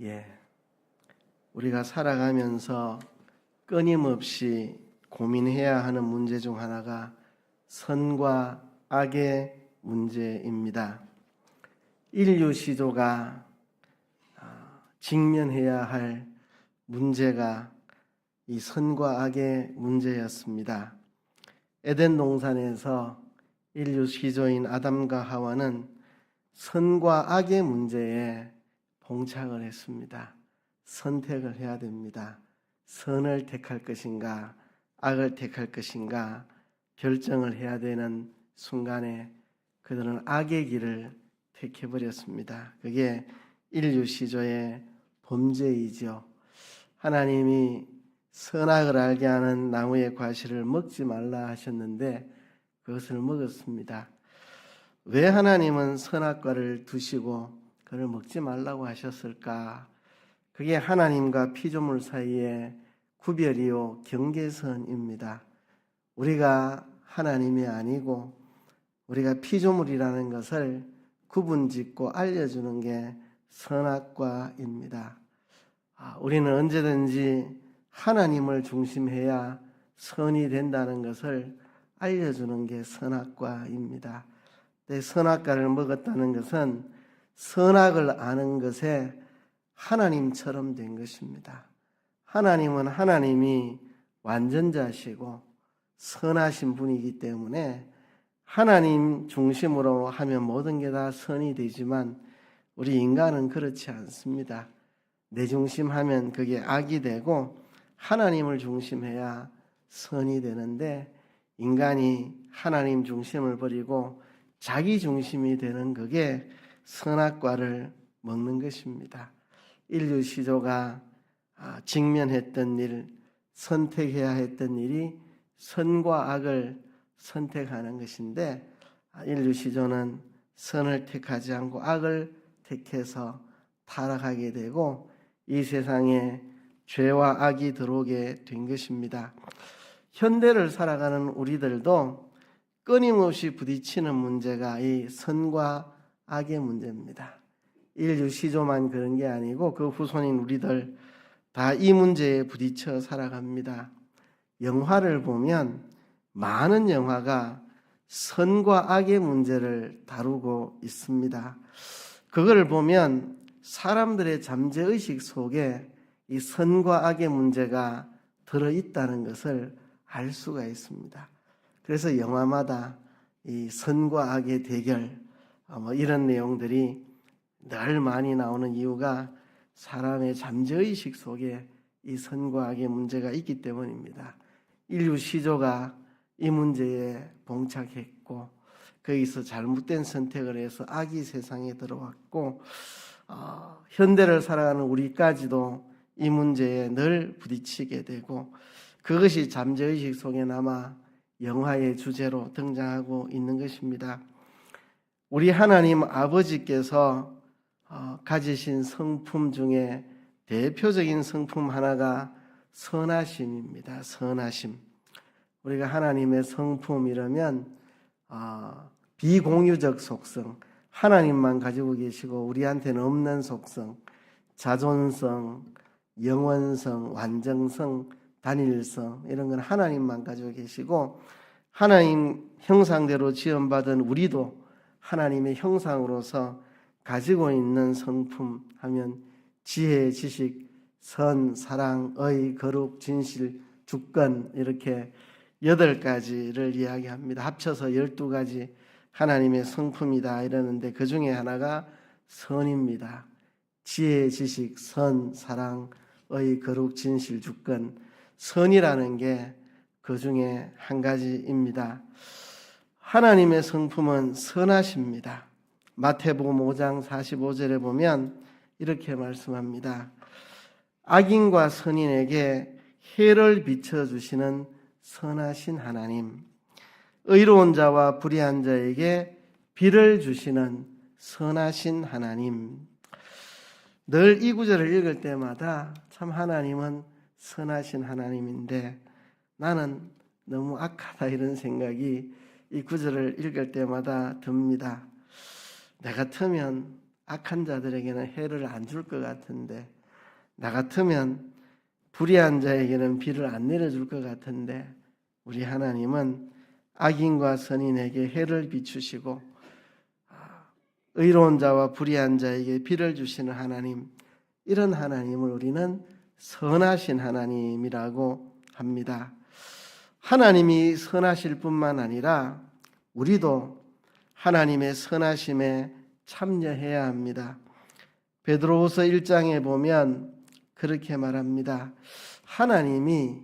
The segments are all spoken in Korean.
예, 우리가 살아가면서 끊임없이 고민해야 하는 문제 중 하나가 선과 악의 문제입니다. 인류 시조가 직면해야 할 문제가 이 선과 악의 문제였습니다. 에덴 동산에서 인류 시조인 아담과 하와는 선과 악의 문제에 봉착을 했습니다. 선택을 해야 됩니다. 선을 택할 것인가, 악을 택할 것인가 결정을 해야 되는 순간에 그들은 악의 길을 택해버렸습니다. 그게 인류 시조의 범죄이죠. 하나님이 선악을 알게 하는 나무의 과실을 먹지 말라 하셨는데 그것을 먹었습니다. 왜 하나님은 선악과를 두시고 그를 먹지 말라고 하셨을까? 그게 하나님과 피조물 사이의 구별이요 경계선입니다. 우리가 하나님이 아니고 우리가 피조물이라는 것을 구분짓고 알려주는 게 선악과입니다. 우리는 언제든지 하나님을 중심해야 선이 된다는 것을 알려주는 게 선악과입니다. 선악과를 먹었다는 것은 선악을 아는 것에 하나님처럼 된 것입니다. 하나님은 하나님이 완전자시고 선하신 분이기 때문에 하나님 중심으로 하면 모든 게 다 선이 되지만 우리 인간은 그렇지 않습니다. 내 중심하면 그게 악이 되고 하나님을 중심해야 선이 되는데 인간이 하나님 중심을 버리고 자기 중심이 되는 그게 선악과를 먹는 것입니다. 인류 시조가 직면했던 일, 선택해야 했던 일이 선과 악을 선택하는 것인데 인류 시조는 선을 택하지 않고 악을 택해서 타락하게 되고 이 세상에 죄와 악이 들어오게 된 것입니다. 현대를 살아가는 우리들도 끊임없이 부딪히는 문제가 이 선과 악의 문제입니다. 인류 시조만 그런 게 아니고 그 후손인 우리들 다 이 문제에 부딪혀 살아갑니다. 영화를 보면 많은 영화가 선과 악의 문제를 다루고 있습니다. 그걸 보면 사람들의 잠재의식 속에 이 선과 악의 문제가 들어있다는 것을 알 수가 있습니다. 그래서 영화마다 이 선과 악의 대결 이런 내용들이 늘 많이 나오는 이유가 사람의 잠재의식 속에 이 선과 악의 문제가 있기 때문입니다. 인류 시조가 이 문제에 봉착했고 거기서 잘못된 선택을 해서 악이 세상에 들어왔고 현대를 살아가는 우리까지도 이 문제에 늘 부딪히게 되고 그것이 잠재의식 속에 남아 영화의 주제로 등장하고 있는 것입니다. 우리 하나님 아버지께서 가지신 성품 중에 대표적인 성품 하나가 선하심입니다. 선하심. 우리가 하나님의 성품이라면 비공유적 속성, 하나님만 가지고 계시고 우리한테는 없는 속성, 자존성, 영원성, 완전성, 단일성 이런 건 하나님만 가지고 계시고 하나님 형상대로 지음받은 우리도 하나님의 형상으로서 가지고 있는 성품 하면 지혜, 지식, 선, 사랑, 의, 거룩, 진실, 주권 이렇게 8가지를 이야기합니다. 합쳐서 12가지 하나님의 성품이다 이러는데 그 중에 하나가 선입니다. 지혜, 지식, 선, 사랑, 의, 거룩, 진실, 주권 선이라는 게 그 중에 한 가지입니다. 하나님의 성품은 선하십니다. 마태복음 5장 45절에 보면 이렇게 말씀합니다. 악인과 선인에게 해를 비춰주시는 선하신 하나님, 의로운 자와 불의한 자에게 비를 주시는 선하신 하나님. 늘 이 구절을 읽을 때마다 참 하나님은 선하신 하나님인데 나는 너무 악하다 이런 생각이 이 구절을 읽을 때마다 듭니다. 내 같으면 악한 자들에게는 해를 안 줄 것 같은데, 나 같으면 불의한 자에게는 비를 안 내려줄 것 같은데, 우리 하나님은 악인과 선인에게 해를 비추시고 의로운 자와 불의한 자에게 비를 주시는 하나님, 이런 하나님을 우리는 선하신 하나님이라고 합니다. 하나님이 선하실 뿐만 아니라 우리도 하나님의 선하심에 참여해야 합니다. 베드로후서 1장에 보면 그렇게 말합니다. 하나님이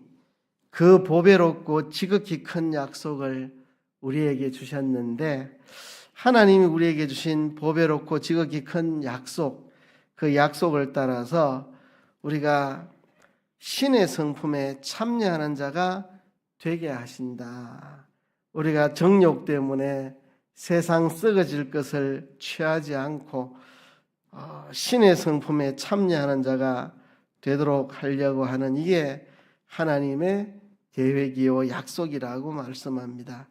그 보배롭고 지극히 큰 약속을 우리에게 주셨는데, 하나님이 우리에게 주신 보배롭고 지극히 큰 약속, 그 약속을 따라서 우리가 신의 성품에 참여하는 자가 되게 하신다. 우리가 정욕 때문에 세상 썩어질 것을 취하지 않고 신의 성품에 참여하는 자가 되도록 하려고 하는, 이게 하나님의 계획이요 약속이라고 말씀합니다.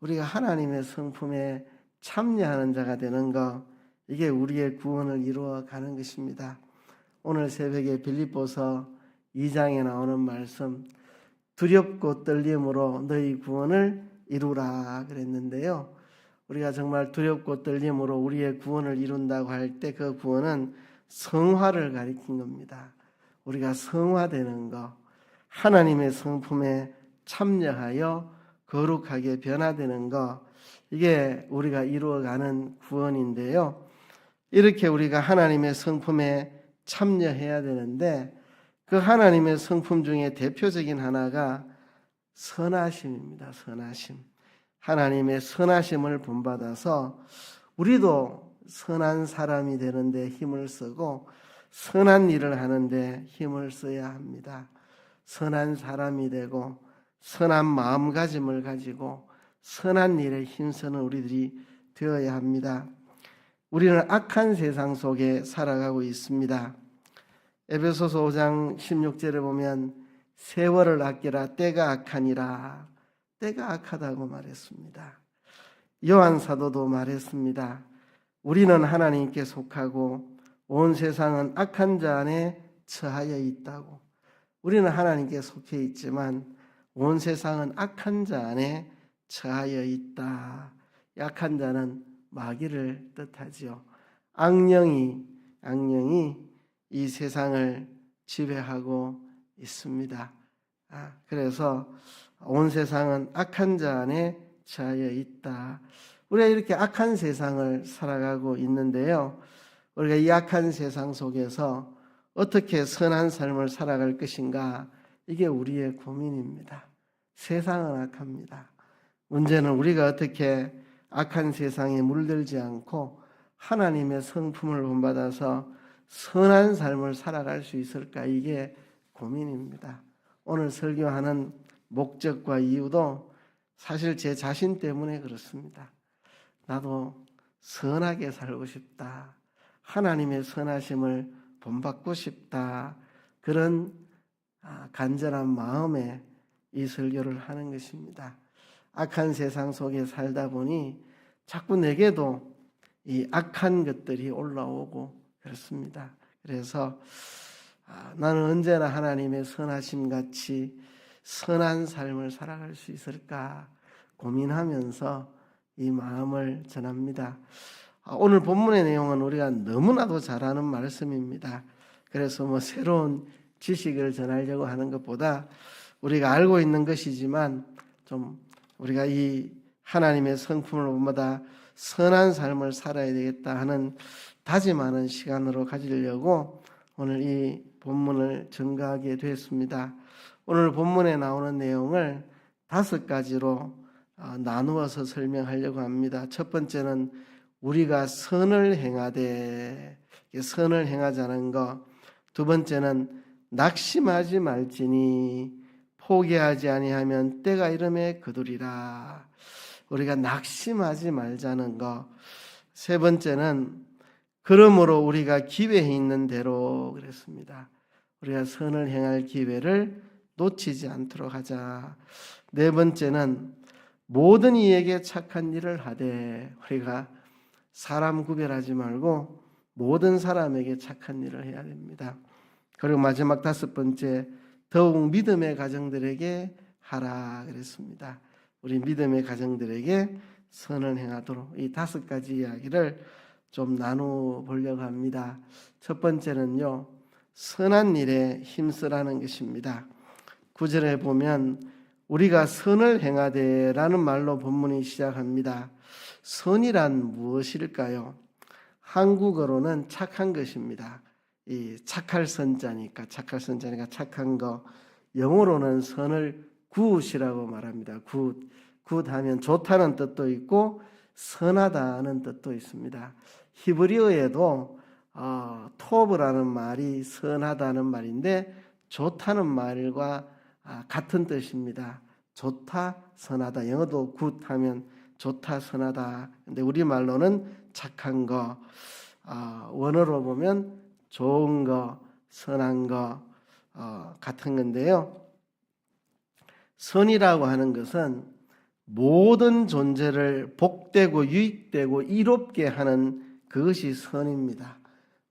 우리가 하나님의 성품에 참여하는 자가 되는 것, 이게 우리의 구원을 이루어가는 것입니다. 오늘 새벽에 빌립보서 2장에 나오는 말씀, 두렵고 떨림으로 너희 구원을 이루라 그랬는데요. 우리가 정말 두렵고 떨림으로 우리의 구원을 이룬다고 할 때 그 구원은 성화를 가리킨 겁니다. 우리가 성화되는 것, 하나님의 성품에 참여하여 거룩하게 변화되는 것, 이게 우리가 이루어가는 구원인데요. 이렇게 우리가 하나님의 성품에 참여해야 되는데, 그 하나님의 성품 중에 대표적인 하나가 선하심입니다. 선하심. 하나님의 선하심을 본받아서 우리도 선한 사람이 되는데 힘을 쓰고 선한 일을 하는데 힘을 써야 합니다. 선한 사람이 되고 선한 마음가짐을 가지고 선한 일에 힘쓰는 우리들이 되어야 합니다. 우리는 악한 세상 속에 살아가고 있습니다. 에베소서 5장 16절에 보면 세월을 아끼라 때가 악하니라, 때가 악하다고 말했습니다. 요한 사도도 말했습니다. 우리는 하나님께 속하고 온 세상은 악한 자 안에 처하여 있다고. 우리는 하나님께 속해 있지만 온 세상은 악한 자 안에 처하여 있다. 약한 자는 마귀를 뜻하지요. 악령이 이 세상을 지배하고 있습니다. 그래서 온 세상은 악한 자 안에 처하여 있다. 우리가 이렇게 악한 세상을 살아가고 있는데요. 우리가 이 악한 세상 속에서 어떻게 선한 삶을 살아갈 것인가, 이게 우리의 고민입니다. 세상은 악합니다. 문제는 우리가 어떻게 악한 세상에 물들지 않고 하나님의 성품을 본받아서 선한 삶을 살아갈 수 있을까, 이게 고민입니다. 오늘 설교하는 목적과 이유도 사실 제 자신 때문에 그렇습니다. 나도 선하게 살고 싶다. 하나님의 선하심을 본받고 싶다. 그런 간절한 마음에 이 설교를 하는 것입니다. 악한 세상 속에 살다 보니 자꾸 내게도 이 악한 것들이 올라오고 그렇습니다. 그래서 나는 언제나 하나님의 선하심 같이 선한 삶을 살아갈 수 있을까 고민하면서 이 마음을 전합니다. 오늘 본문의 내용은 우리가 너무나도 잘 아는 말씀입니다. 그래서 새로운 지식을 전하려고 하는 것보다 우리가 알고 있는 것이지만 좀 우리가 이 하나님의 성품을 본받아 선한 삶을 살아야 되겠다 하는 다짐하는 시간으로 가지려고 오늘 이 본문을 전가하게 되었습니다. 오늘 본문에 나오는 내용을 5가지로 나누어서 설명하려고 합니다. 첫 번째는 우리가 선을 행하되, 선을 행하자는 것. 두 번째는 낙심하지 말지니 포기하지 아니하면 때가 이름에 거두리라. 우리가 낙심하지 말자는 것. 세 번째는 그러므로 우리가 기회에 있는 대로 그랬습니다. 우리가 선을 행할 기회를 놓치지 않도록 하자. 네 번째는 모든 이에게 착한 일을 하되, 우리가 사람 구별하지 말고 모든 사람에게 착한 일을 해야 됩니다. 그리고 마지막 5번째, 더욱 믿음의 가정들에게 하라 그랬습니다. 우리 믿음의 가정들에게 선을 행하도록 이 5가지 이야기를 좀 나누어 보려고 합니다. 첫 번째는요, 선한 일에 힘쓰라는 것입니다. 9절에 보면 우리가 선을 행하되라는 말로 본문이 시작합니다. 선이란 무엇일까요? 한국어로는 착한 것입니다. 이 착할 선자니까 착한 거. 영어로는 선을 굿이라고 말합니다. 굿 하면 좋다는 뜻도 있고 선하다는 뜻도 있습니다. 히브리어에도 토브라는 말이 선하다는 말인데 좋다는 말과 같은 뜻입니다. 좋다, 선하다. 영어도 굿 하면 좋다, 선하다. 근데 우리말로는 착한 거, 원어로 보면 좋은 거, 선한 거 같은 건데요. 선이라고 하는 것은 모든 존재를 복되고 유익되고 이롭게 하는 그것이 선입니다.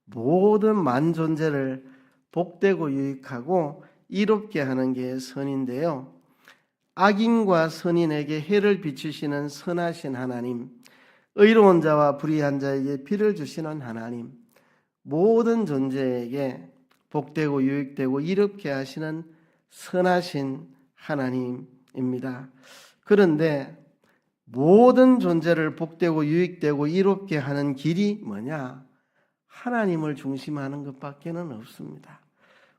모든 만존재를 복되고 유익하고 이롭게 하는 게 선인데요. 악인과 선인에게 해를 비추시는 선하신 하나님, 의로운 자와 불의한 자에게 비를 주시는 하나님, 모든 존재에게 복되고 유익되고 이롭게 하시는 선하신 하나님입니다. 그런데 모든 존재를 복되고 유익되고 이롭게 하는 길이 뭐냐? 하나님을 중심하는 것밖에는 없습니다.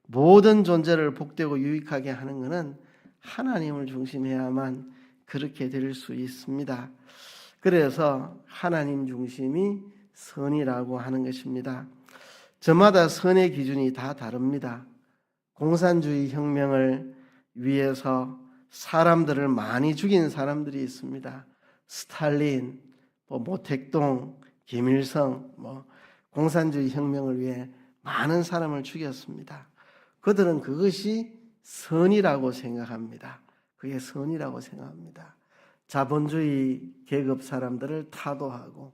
모든 존재를 복되고 유익하게 하는 것은 하나님을 중심해야만 그렇게 될 수 있습니다. 그래서 하나님 중심이 선이라고 하는 것입니다. 저마다 선의 기준이 다 다릅니다. 공산주의 혁명을 위해서 사람들을 많이 죽인 사람들이 있습니다. 스탈린, 모택동, 김일성, 공산주의 혁명을 위해 많은 사람을 죽였습니다. 그들은 그것이 선이라고 생각합니다. 그게 선이라고 생각합니다. 자본주의 계급 사람들을 타도하고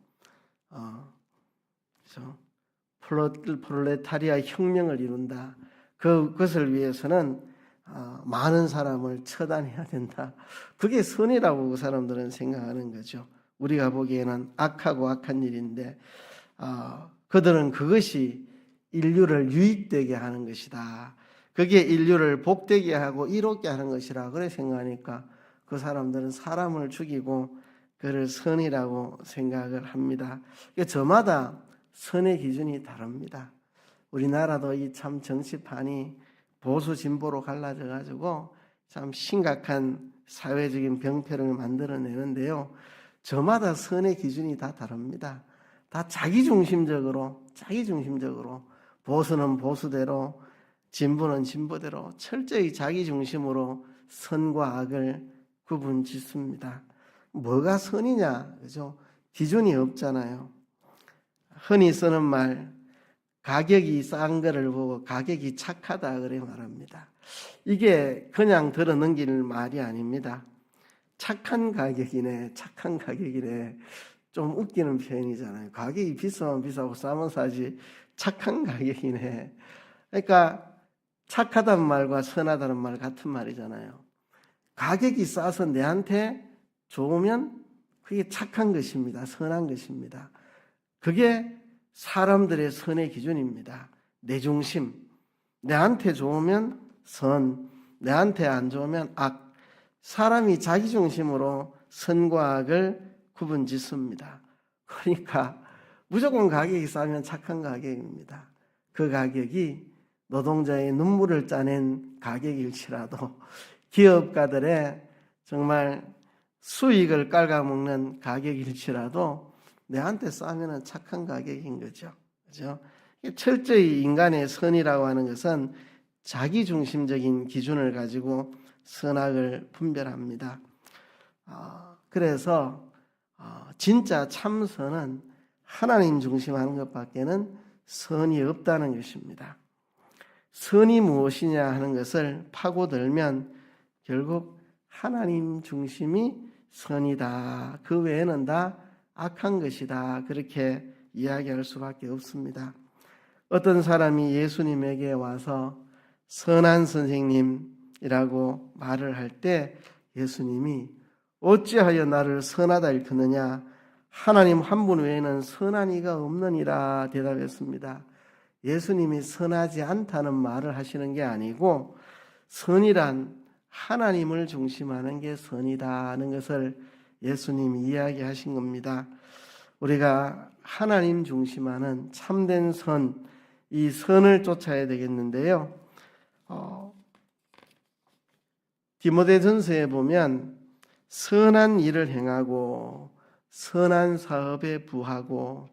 프롤레타리아 혁명을 이룬다. 그것을 위해서는 많은 사람을 처단해야 된다. 그게 선이라고 그 사람들은 생각하는 거죠. 우리가 보기에는 악하고 악한 일인데 그들은 그것이 인류를 유익되게 하는 것이다. 그게 인류를 복되게 하고 이롭게 하는 것이라 그래 생각하니까 그 사람들은 사람을 죽이고 그를 선이라고 생각을 합니다. 저마다 선의 기준이 다릅니다. 우리나라도 이 참 정치판이 보수 진보로 갈라져 가지고 참 심각한 사회적인 병폐를 만들어내는데요. 저마다 선의 기준이 다 다릅니다. 다 자기중심적으로 보수는 보수대로 진보는 진보대로 철저히 자기중심으로 선과 악을 구분짓습니다. 뭐가 선이냐? 그죠? 기준이 없잖아요. 흔히 쓰는 말, 가격이 싼 거를 보고 가격이 착하다 그래 말합니다. 이게 그냥 들어 넘길 말이 아닙니다. 착한 가격이네 좀 웃기는 표현이잖아요. 가격이 비싸면 비싸고 싸면 싸지 착한 가격이네. 그러니까 착하다는 말과 선하다는 말 같은 말이잖아요. 가격이 싸서 내한테 좋으면 그게 착한 것입니다. 선한 것입니다. 그게 사람들의 선의 기준입니다. 내 중심. 내한테 좋으면 선, 내한테 안 좋으면 악. 사람이 자기 중심으로 선과 악을 구분짓습니다. 그러니까 무조건 가격이 싸면 착한 가격입니다. 그 가격이 노동자의 눈물을 짜낸 가격일지라도 기업가들의 정말 수익을 깔아먹는 가격일지라도 내한테 싸면 착한 가격인 거죠. 그죠? 철저히 인간의 선이라고 하는 것은 자기중심적인 기준을 가지고 선악을 분별합니다. 그래서 진짜 참선은 하나님 중심하는 것밖에는 선이 없다는 것입니다. 선이 무엇이냐 하는 것을 파고들면 결국 하나님 중심이 선이다. 그 외에는 다 악한 것이다. 그렇게 이야기할 수밖에 없습니다. 어떤 사람이 예수님에게 와서 선한 선생님이라고 말을 할 때 예수님이 어찌하여 나를 선하다 일컫느냐, 하나님 한 분 외에는 선한 이가 없느니라 대답했습니다. 예수님이 선하지 않다는 말을 하시는 게 아니고 선이란 하나님을 중심하는 게 선이다는 것을 예수님이 이야기하신 겁니다. 우리가 하나님 중심하는 참된 선, 이 선을 쫓아야 되겠는데요. 디모데전서에 보면 선한 일을 행하고 선한 사업에 부하고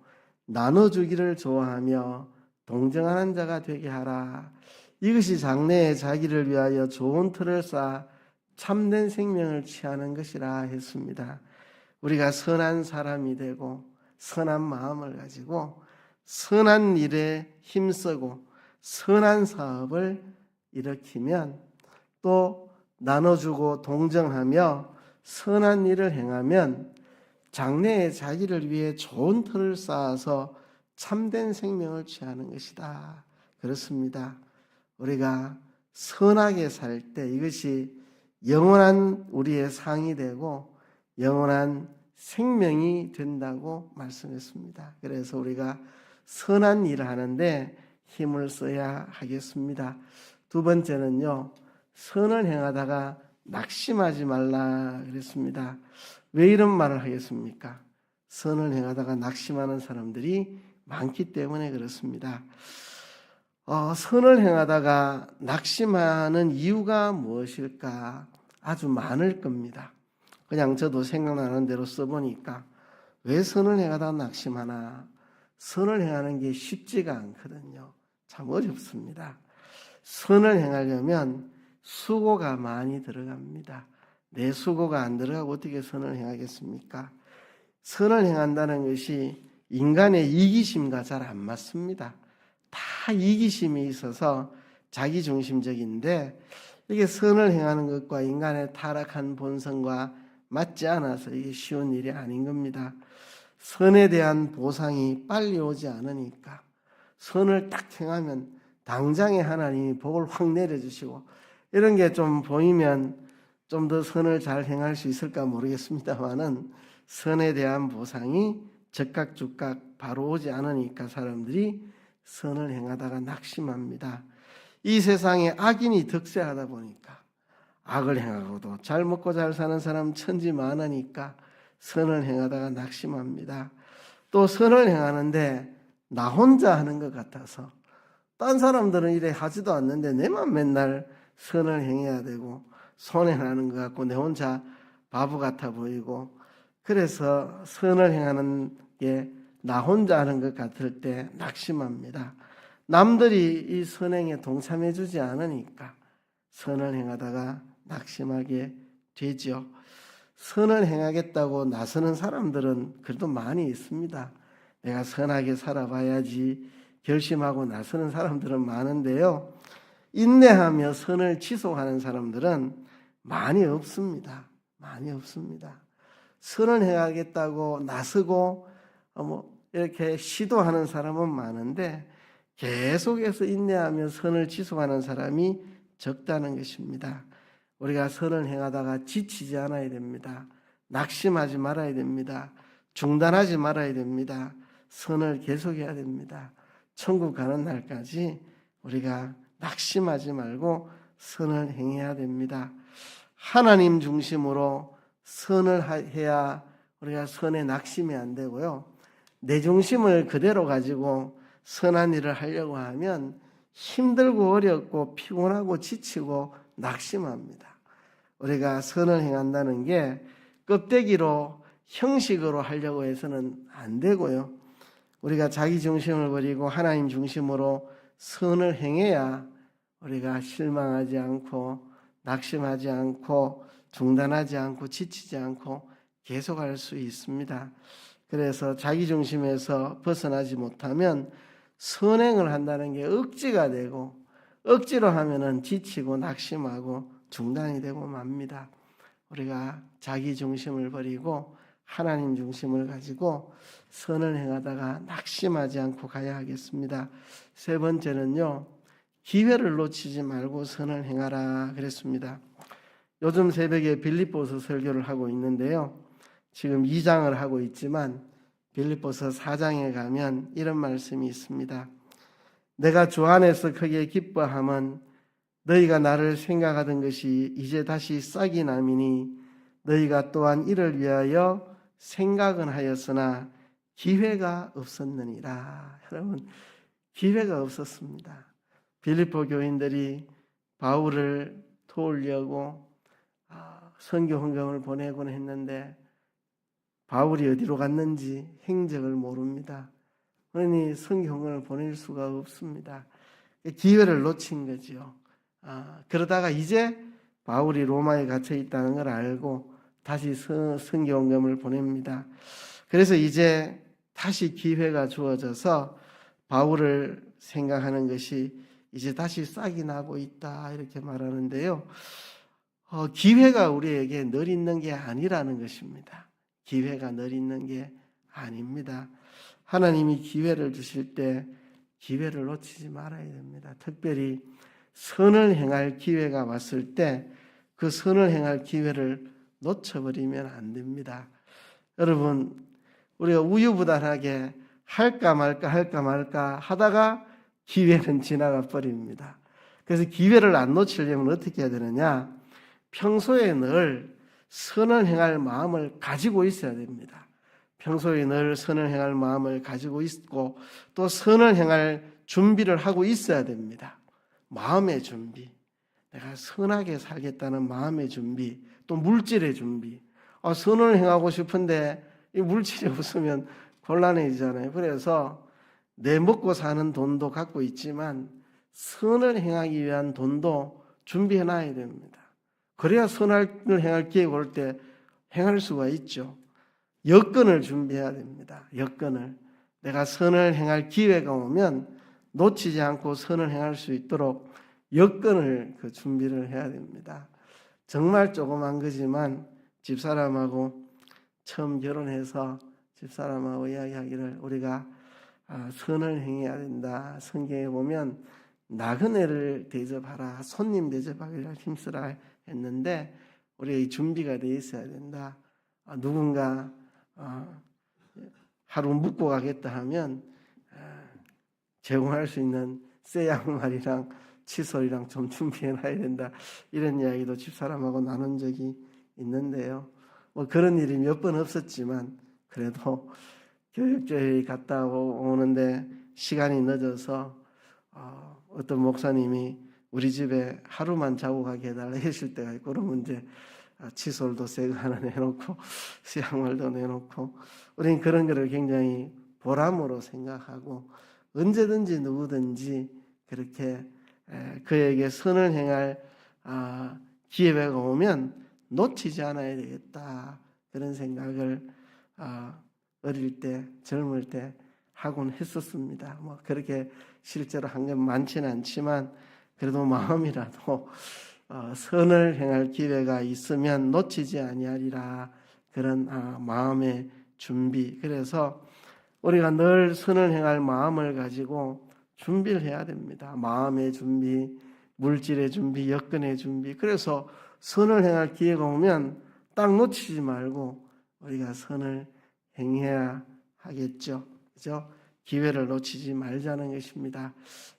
나눠주기를 좋아하며 동정하는 자가 되게 하라. 이것이 장래에 자기를 위하여 좋은 틀을 쌓아 참된 생명을 취하는 것이라 했습니다. 우리가 선한 사람이 되고 선한 마음을 가지고 선한 일에 힘쓰고 선한 사업을 일으키면, 또 나눠주고 동정하며 선한 일을 행하면 장래에 자기를 위해 좋은 틀을 쌓아서 참된 생명을 취하는 것이다. 그렇습니다. 우리가 선하게 살 때 이것이 영원한 우리의 상이 되고 영원한 생명이 된다고 말씀했습니다. 그래서 우리가 선한 일을 하는데 힘을 써야 하겠습니다. 두 번째는요, 선을 행하다가 낙심하지 말라 그랬습니다. 왜 이런 말을 하겠습니까? 선을 행하다가 낙심하는 사람들이 많기 때문에 그렇습니다. 선을 행하다가 낙심하는 이유가 무엇일까? 아주 많을 겁니다. 그냥 저도 생각나는 대로 써보니까 왜 선을 행하다가 낙심하나? 선을 행하는 게 쉽지가 않거든요. 참 어렵습니다. 선을 행하려면 수고가 많이 들어갑니다. 내 수고가 안 들어가고 어떻게 선을 행하겠습니까? 선을 행한다는 것이 인간의 이기심과 잘 안 맞습니다. 다 이기심이 있어서 자기중심적인데, 이게 선을 행하는 것과 인간의 타락한 본성과 맞지 않아서 이게 쉬운 일이 아닌 겁니다. 선에 대한 보상이 빨리 오지 않으니까, 선을 딱 행하면 당장에 하나님이 복을 확 내려주시고, 이런 게 좀 보이면 좀 더 선을 잘 행할 수 있을까 모르겠습니다만은, 선에 대한 보상이 즉각 바로 오지 않으니까 사람들이 선을 행하다가 낙심합니다. 이 세상에 악인이 득세하다 보니까, 악을 행하고도 잘 먹고 잘 사는 사람 천지 많으니까 선을 행하다가 낙심합니다. 또 선을 행하는데 나 혼자 하는 것 같아서, 딴 사람들은 이래 하지도 않는데 내만 맨날 선을 행해야 되고 손해나는 것 같고 내 혼자 바보 같아 보이고, 그래서 선을 행하는 게 나 혼자 하는 것 같을 때 낙심합니다. 남들이 이 선행에 동참해 주지 않으니까 선을 행하다가 낙심하게 되죠. 선을 행하겠다고 나서는 사람들은 그래도 많이 있습니다. 내가 선하게 살아봐야지 결심하고 나서는 사람들은 많은데요, 인내하며 선을 지속하는 사람들은 많이 없습니다. 많이 없습니다. 선을 행하겠다고 나서고 이렇게 시도하는 사람은 많은데 계속해서 인내하며 선을 지속하는 사람이 적다는 것입니다. 우리가 선을 행하다가 지치지 않아야 됩니다. 낙심하지 말아야 됩니다. 중단하지 말아야 됩니다. 선을 계속해야 됩니다. 천국 가는 날까지 우리가 낙심하지 말고 선을 행해야 됩니다. 하나님 중심으로 선을 해야 우리가 선에 낙심이 안 되고요, 내 중심을 그대로 가지고 선한 일을 하려고 하면 힘들고 어렵고 피곤하고 지치고 낙심합니다. 우리가 선을 행한다는 게 껍데기로 형식으로 하려고 해서는 안 되고요, 우리가 자기 중심을 버리고 하나님 중심으로 선을 행해야 우리가 실망하지 않고 낙심하지 않고 중단하지 않고 지치지 않고 계속할 수 있습니다. 그래서 자기 중심에서 벗어나지 못하면 선행을 한다는 게 억지가 되고, 억지로 하면은 지치고 낙심하고 중단이 되고 맙니다. 우리가 자기 중심을 버리고 하나님 중심을 가지고 선을 행하다가 낙심하지 않고 가야 하겠습니다. 세 번째는요, 기회를 놓치지 말고 선을 행하라 그랬습니다. 요즘 새벽에 빌립보서 설교를 하고 있는데요, 지금 2장을 하고 있지만 빌립보서 4장에 가면 이런 말씀이 있습니다. 내가 주 안에서 크게 기뻐함은 너희가 나를 생각하던 것이 이제 다시 싹이 남이니 너희가 또한 이를 위하여 생각은 하였으나 기회가 없었느니라. 여러분, 기회가 없었습니다. 빌립보 교인들이 바울을 도우려고 선교 헌금을 보내곤 했는데 바울이 어디로 갔는지 행적을 모릅니다. 그러니 선교 헌금을 보낼 수가 없습니다. 기회를 놓친 거죠. 그러다가 이제 바울이 로마에 갇혀 있다는 걸 알고 다시 선교 헌금을 보냅니다. 그래서 이제 다시 기회가 주어져서 바울을 생각하는 것이 이제 다시 싹이 나고 있다 이렇게 말하는데요. 기회가 우리에게 늘 있는 게 아니라는 것입니다. 기회가 늘 있는 게 아닙니다. 하나님이 기회를 주실 때 기회를 놓치지 말아야 됩니다. 특별히 선을 행할 기회가 왔을 때 그 선을 행할 기회를 놓쳐버리면 안 됩니다. 여러분, 우리가 우유부단하게 할까 말까 하다가 기회는 지나가 버립니다. 그래서 기회를 안 놓치려면 어떻게 해야 되느냐? 평소에 늘 선을 행할 마음을 가지고 있어야 됩니다. 평소에 늘 선을 행할 마음을 가지고 있고 또 선을 행할 준비를 하고 있어야 됩니다. 마음의 준비, 내가 선하게 살겠다는 마음의 준비, 또 물질의 준비. 선을 행하고 싶은데 이 물질이 없으면 곤란해지잖아요. 그래서 내 먹고 사는 돈도 갖고 있지만 선을 행하기 위한 돈도 준비해 놔야 됩니다. 그래야 선을 행할 기회가 올 때 행할 수가 있죠. 여건을 준비해야 됩니다. 여건을. 내가 선을 행할 기회가 오면 놓치지 않고 선을 행할 수 있도록 여건을 준비를 해야 됩니다. 정말 조그만 거지만 집사람하고 처음 결혼해서 집사람하고 이야기하기를 우리가 선을 행해야 된다. 성경에 보면 나그네를 대접하라, 손님 대접하기를 힘쓰라 했는데 우리가 이 준비가 되어 있어야 된다. 누군가 하루 묵고 가겠다 하면 제공할 수 있는 새 양말이랑 칫솔이랑 좀 준비해 놔야 된다. 이런 이야기도 집사람하고 나눈 적이 있는데요. 뭐 그런 일이 몇 번 없었지만 그래도 교육조회 갔다 오는데 시간이 늦어서 어떤 목사님이 우리 집에 하루만 자고 가게 해달라 했을 때가 있고, 그러면 이제 칫솔도 새 거 하나 내놓고 새 양말도 내놓고, 우리는 그런 거를 굉장히 보람으로 생각하고 언제든지 누구든지 그렇게 그에게 선을 행할 기회가 오면 놓치지 않아야 되겠다. 그런 생각을 어릴 때, 젊을 때 하곤 했었습니다. 뭐 그렇게 실제로 한 건 많지는 않지만 그래도 마음이라도 선을 행할 기회가 있으면 놓치지 아니하리라. 그런 마음의 준비. 그래서 우리가 늘 선을 행할 마음을 가지고 준비를 해야 됩니다. 마음의 준비, 물질의 준비, 여건의 준비. 그래서 선을 행할 기회가 오면 딱 놓치지 말고 우리가 선을 행해야 하겠죠. 그죠? 기회를 놓치지 말자는 것입니다.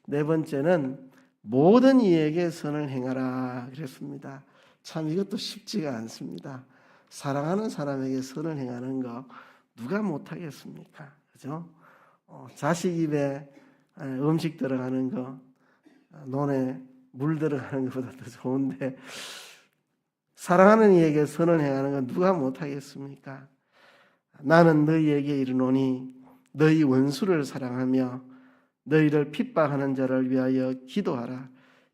네 번째는 모든 이에게 선을 행하라 그랬습니다. 참 이것도 쉽지가 않습니다. 사랑하는 사람에게 선을 행하는 거 누가 못하겠습니까? 그죠? 자식 입에 음식 들어가는 거, 논에 물 들어가는 것보다 더 좋은데 사랑하는 이에게 선을 행하는 건 누가 못하겠습니까? 나는 너희에게 이르노니 너희 원수를 사랑하며 너희를 핍박하는 자를 위하여 기도하라.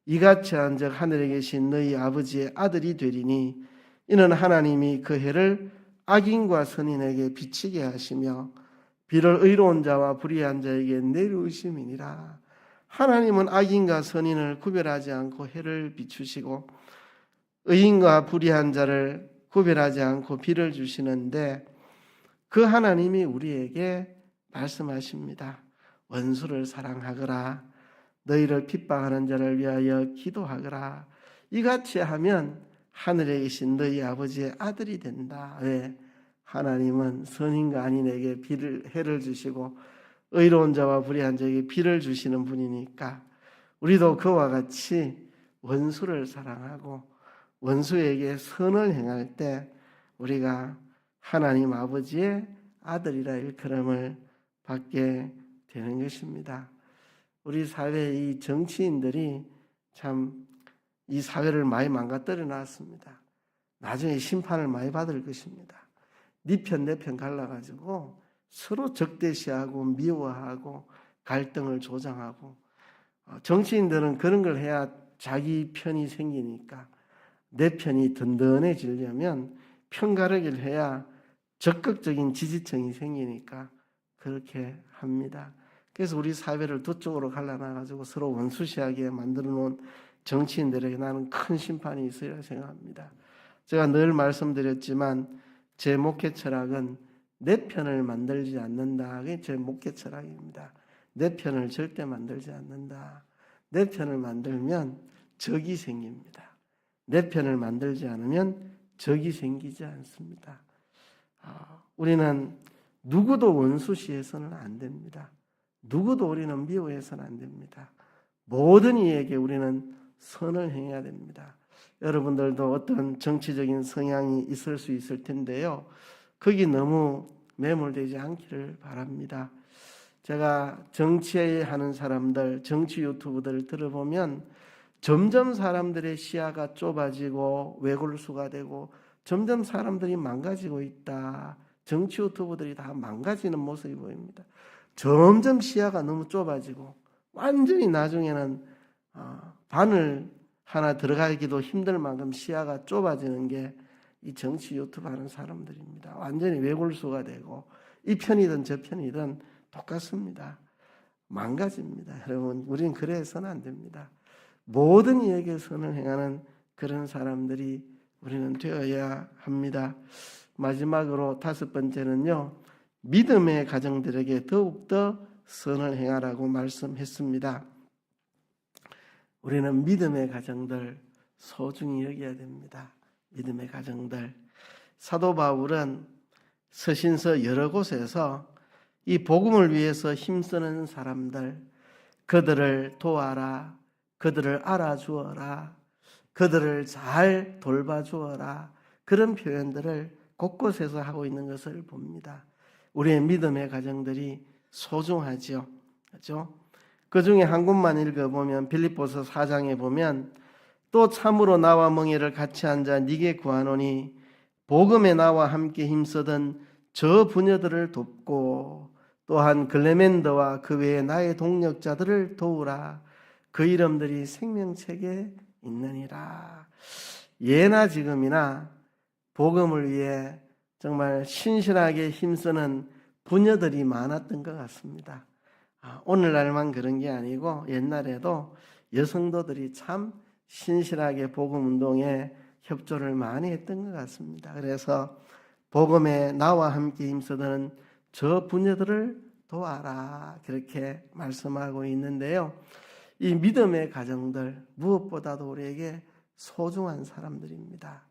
이같이 한즉 하늘에 계신 너희 아버지의 아들이 되리니 이는 하나님이 그 해를 악인과 선인에게 비치게 하시며 비를 의로운 자와 불의한 자에게 내리우심이니라. 하나님은 악인과 선인을 구별하지 않고 해를 비추시고 의인과 불의한 자를 구별하지 않고 비를 주시는데 그 하나님이 우리에게 말씀하십니다. 원수를 사랑하거라. 너희를 핍박하는 자를 위하여 기도하거라. 이같이 하면 하늘에 계신 너희 아버지의 아들이 된다. 왜? 하나님은 선인과 아닌에게 해를 주시고 의로운 자와 불의한 자에게 비를 주시는 분이니까 우리도 그와 같이 원수를 사랑하고 원수에게 선을 행할 때 우리가 하나님 아버지의 아들이라 일컬음을 받게 되는 것입니다. 우리 사회의 이 정치인들이 참 이 사회를 많이 망가뜨려 놨습니다. 나중에 심판을 많이 받을 것입니다. 네 편 내 편 갈라가지고 서로 적대시하고 미워하고 갈등을 조장하고 정치인들은 그런 걸 해야 자기 편이 생기니까 내 편이 든든해지려면 편가르기를 해야 적극적인 지지층이 생기니까 그렇게 합니다. 그래서 우리 사회를 두 쪽으로 갈라놔가지고 서로 원수시하게 만들어 놓은 정치인들에게 나는 큰 심판이 있어야 생각합니다. 제가 늘 말씀드렸지만 제 목회 철학은 내 편을 만들지 않는다. 그게 제 목회 철학입니다. 내 편을 절대 만들지 않는다. 내 편을 만들면 적이 생깁니다. 내 편을 만들지 않으면 적이 생기지 않습니다. 우리는 누구도 원수시해서는 안 됩니다. 누구도 우리는 미워해서는 안 됩니다. 모든 이에게 우리는 선을 행해야 됩니다. 여러분들도 어떤 정치적인 성향이 있을 수 있을 텐데요. 거기 너무 매몰되지 않기를 바랍니다. 제가 정치하는 사람들, 정치 유튜브들을 들어보면 점점 사람들의 시야가 좁아지고 외골수가 되고 점점 사람들이 망가지고 있다. 정치 유튜브들이 다 망가지는 모습이 보입니다. 점점 시야가 너무 좁아지고 완전히 나중에는 바늘 하나 들어가기도 힘들 만큼 시야가 좁아지는 게 이 정치 유튜브 하는 사람들입니다. 완전히 외골수가 되고 이 편이든 저 편이든 똑같습니다. 망가집니다. 여러분, 우리는 그래서는 안 됩니다. 모든 이에게 선을 행하는 그런 사람들이 우리는 되어야 합니다. 마지막으로 5번째는요. 믿음의 가정들에게 더욱더 선을 행하라고 말씀했습니다. 우리는 믿음의 가정들 소중히 여겨야 됩니다. 믿음의 가정들. 사도 바울은 서신서 여러 곳에서 이 복음을 위해서 힘쓰는 사람들, 그들을 도와라, 그들을 알아주어라, 그들을 잘 돌봐주어라, 그런 표현들을 곳곳에서 하고 있는 것을 봅니다. 우리의 믿음의 가정들이 소중하죠. 그렇죠? 그 중에 한 곳만 읽어보면 빌립보서 4장에 보면 또 참으로 나와 멍에를 같이 앉아 네게 구하노니 복음에 나와 함께 힘쓰던 저 부녀들을 돕고 또한 글레멘더와 그 외에 나의 동력자들을 도우라. 그 이름들이 생명책에 있느니라. 예나 지금이나 복음을 위해 정말 신실하게 힘쓰는 부녀들이 많았던 것 같습니다. 오늘날만 그런 게 아니고 옛날에도 여성도들이 참 신실하게 복음운동에 협조를 많이 했던 것 같습니다. 그래서 복음에 나와 함께 힘쓰던 저 부녀들을 도와라 그렇게 말씀하고 있는데요. 이 믿음의 가정들 무엇보다도 우리에게 소중한 사람들입니다.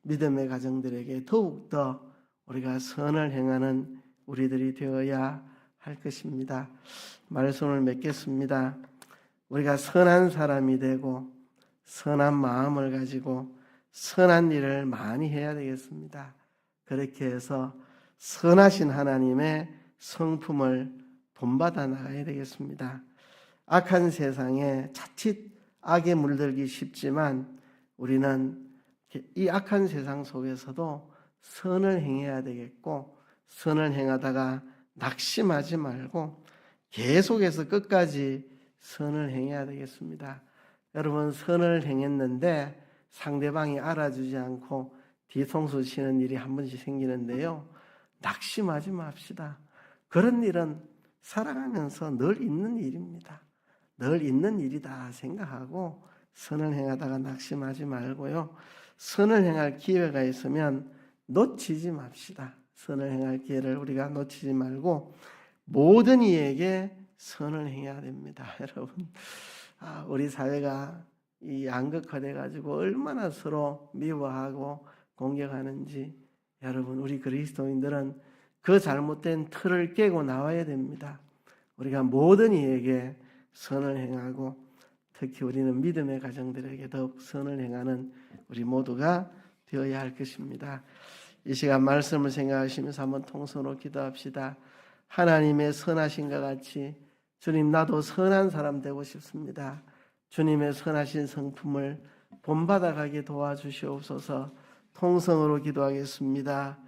믿음의 가정들에게 더욱더 우리가 선을 행하는 우리들이 되어야 할 것입니다. 말씀을 맺겠습니다. 우리가 선한 사람이 되고 선한 마음을 가지고 선한 일을 많이 해야 되겠습니다. 그렇게 해서 선하신 하나님의 성품을 본받아 나가야 되겠습니다. 악한 세상에 자칫 악에 물들기 쉽지만 우리는 이 악한 세상 속에서도 선을 행해야 되겠고 선을 행하다가 낙심하지 말고 계속해서 끝까지 선을 행해야 되겠습니다. 여러분 선을 행했는데 상대방이 알아주지 않고 뒤통수 치는 일이 한 번씩 생기는데요. 낙심하지 맙시다. 그런 일은 살아가면서 늘 있는 일입니다. 늘 있는 일이다 생각하고 선을 행하다가 낙심하지 말고요. 선을 행할 기회가 있으면 놓치지 맙시다. 선을 행할 기회를 우리가 놓치지 말고 모든 이에게 선을 행해야 됩니다. 여러분, 우리 사회가 이 양극화돼 가지고 얼마나 서로 미워하고 공격하는지 여러분, 우리 그리스도인들은 그 잘못된 틀을 깨고 나와야 됩니다. 우리가 모든 이에게 선을 행하고 특히 우리는 믿음의 가정들에게 더욱 선을 행하는 우리 모두가 되어야 할 것입니다. 이 시간 말씀을 생각하시면서 한번 통성으로 기도합시다. 하나님의 선하심과 같이 주님, 나도 선한 사람 되고 싶습니다. 주님의 선하신 성품을 본받아가게 도와주시옵소서. 통성으로 기도하겠습니다.